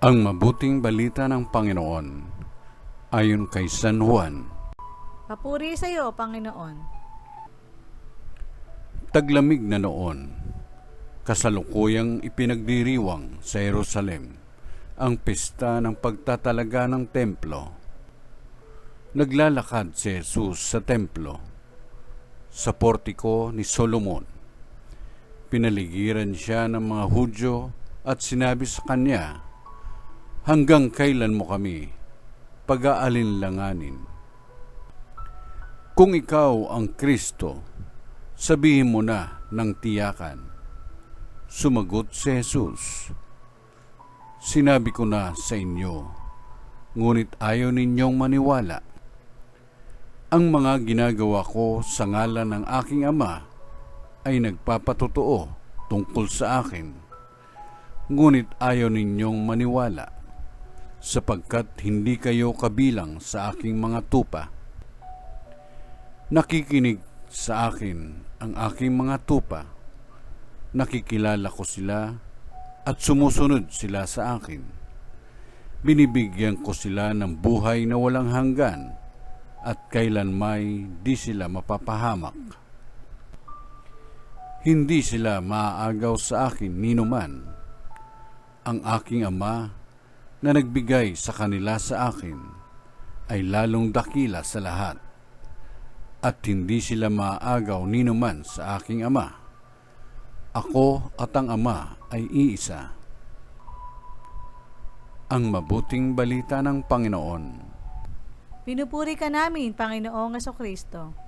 Ang mabuting balita ng Panginoon ayon kay San Juan. Papuri sa iyo, Panginoon. Taglamig na noon, kasalukuyang ipinagdiriwang sa Jerusalem ang pista ng pagtatalaga ng templo. Naglalakad si Jesus sa templo, sa portiko ni Solomon. Pinaligiran siya ng mga Hudyo at sinabi sa kanya, "Hanggang kailan mo kami pag-aalinlanganin? Kung ikaw ang Kristo, sabihin mo na ng tiyakan." Sumagot si Jesus, "Sinabi ko na sa inyo, ngunit ayaw ninyong maniwala. Ang mga ginagawa ko sa ngalan ng aking Ama ay nagpapatotoo tungkol sa akin. Ngunit ayaw ninyong maniwala, sapagkat hindi kayo kabilang sa aking mga tupa. Nakikinig sa akin ang aking mga tupa. Nakikilala ko sila at sumusunod sila sa akin. Binibigyan ko sila ng buhay na walang hanggan at kailanmay di sila mapapahamak. Hindi sila maaagaw sa akin ninuman. Ang aking Ama na nagbigay sa kanila sa akin ay lalong dakila sa lahat, at hindi sila maaagaw ninuman sa aking Ama. Ako at ang Ama ay iisa." Ang mabuting balita ng Panginoon. Pinupuri ka namin, Panginoong Jesucristo.